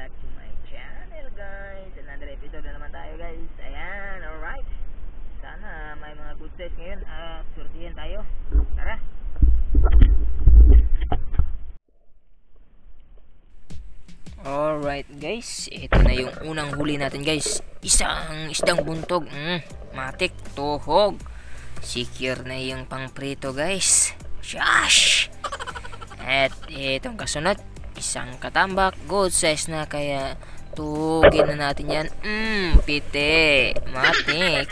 back to my channel, guys. Another episode na naman tayo, guys. Ayan, alright. Sana may mga good days ngayon. Surtihin tayo. Tara. Alright, guys. Ito na yung unang huli natin, guys. Isang isdang buntog. Matik, tuhog. Secure na yung pangprito, guys. Shash! At itong kasunod, isang katambak, good size na, kaya tugin na natin yan. Pite, matik,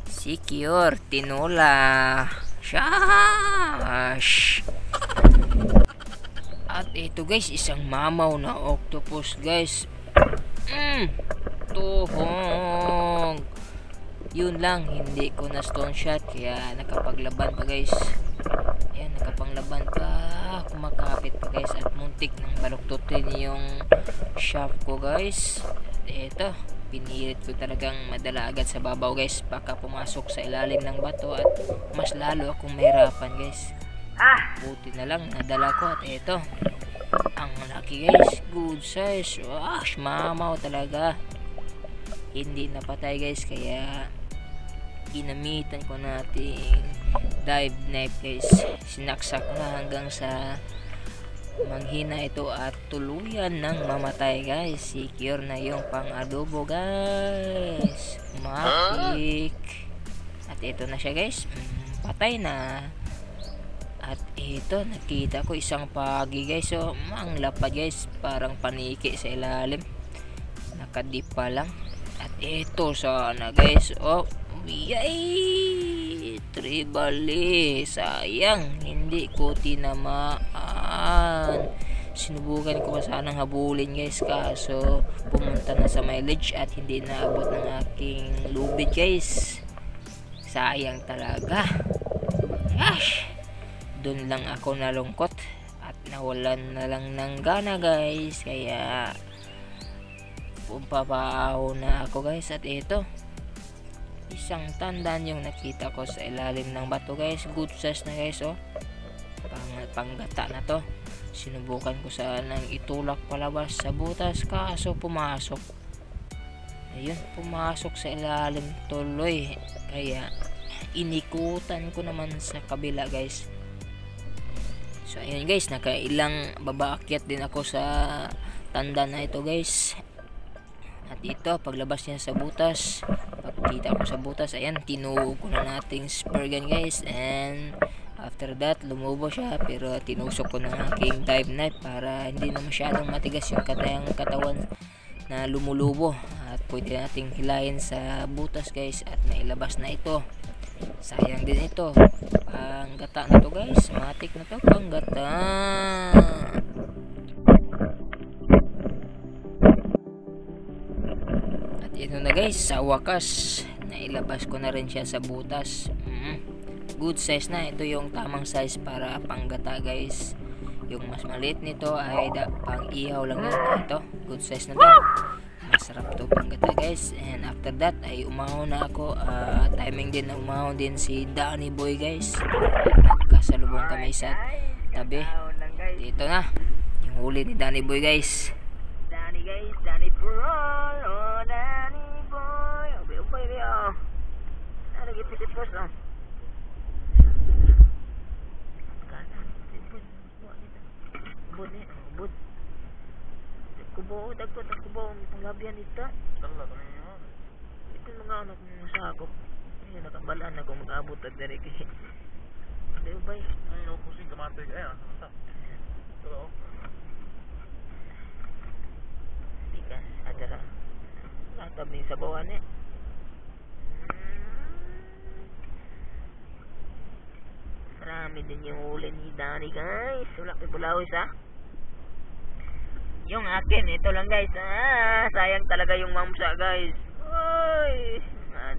secure, tinola, shash. At ito, guys, isang mamaw na octopus, guys. Tuhong. Yun lang, hindi ko na stone shot, kaya nakapaglaban pa, guys. Ayan, nakapanglaban pa, kumakapit pa, guys, at muntik ng baluktutin yung shaft ko, guys. Ito, pinilit ko talagang madala agad sa babaw, guys, baka pumasok sa ilalim ng bato at mas lalo akong mahirapan, guys. Buti na lang nadala ko. At ito, ang laki, guys, good size. Mamaw talaga, hindi napatay, guys, kaya ginamitan ko nating dive knife, guys. Sinaksak na hanggang sa manghina ito at tuluyan ng mamatay, guys. Secure na yung pang adobo, guys. Matik. At ito na siya, guys. Patay na. At ito, nakita ko isang pagi, guys. So, ang lapad, guys, parang paniki sa ilalim. Nakadip pa lang. At ito sana, guys. Yay! Tribali. Sayang, hindi ko tinamaan. Sinubukan ko pa sanang habulin, guys, kaso pumunta na sa my ledge at hindi naabot ng aking lubid, guys. Sayang talaga. Gosh! Doon lang ako nalungkot at nawalan na lang ng gana, guys, kaya pumapaaw na ako, guys. At ito, isang tandan yung nakita ko sa ilalim ng bato, guys. Good size na, guys. Panggata na to. Sinubukan ko sanang itulak palabas sa butas, kaso pumasok. Ayun, pumasok sa ilalim tuloy, kaya inikutan ko naman sa kabila, guys. So ayun, guys, nakailang babaakyat din ako sa tandan na ito, guys. At ito, paglabas niya sa butas, pagkita ko sa butas, ayan, tinuog ko na nating spear gun, guys. And after that, lumubo siya, pero tinusok ko ng aking dive knife para hindi na masyadong matigas yung katawan na lumulubo. At pwede nating hilahin sa butas, guys, at nailabas na ito. Sayang din ito. Panggata na to, guys. Matik na to, panggata. At ito na, guys, sa wakas nailabas ko na rin siya sa butas. Good size na. Ito yung tamang size para panggata, guys. Yung mas maliit nito ay pang ihaw lang yun. Ito, good size na to. Masarap to panggata, guys. And after that ay umahon na ako. Timing din na umahon din si Danny Boy, guys. Nagkasalubong kami sa tabi. Dito na yung huli ni Danny Boy, guys. Danny, guys, Danny Purol. Danny Boy. Ubay, nagipit-ipos, Bud. Kubo, dagko ta kubo panglabian dito. Dala kami mo. Ito mga anak mo sa ako. Ay nakabalaan ako mag-abot at dire kay. Deo bay. Ay no kusing kamate ay sa. Pero tikas adara. Latab ni sa bawan eh. Marami din yung huli ni Danny, guys. Wala kay bulawis, yung akin, ito lang, guys. Sayang talaga yung mamsa, guys.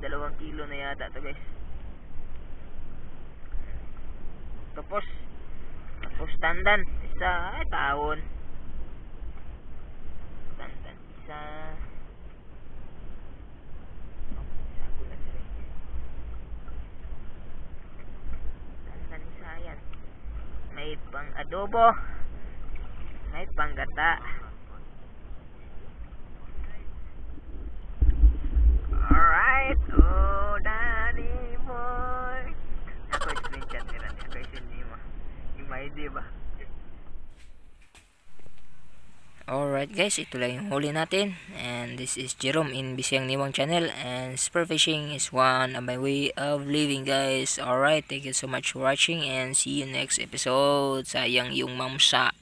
2 kilo na yata to, guys. Tapos tandan isa, taon. Tandan isa. Tandan isa yan. May pang adobo, may panggata. Alright. Oh, Danny boy. Ako screenshot nila. Ako isindi mo. Yung may ID ba? Alright guys, ito lang yung huli natin. And this is Jerome in Bisayang Niwang channel. And spearfishing is one of my way of living guys. Alright, thank you so much for watching. And see you next episode. Sayang yung mamsa.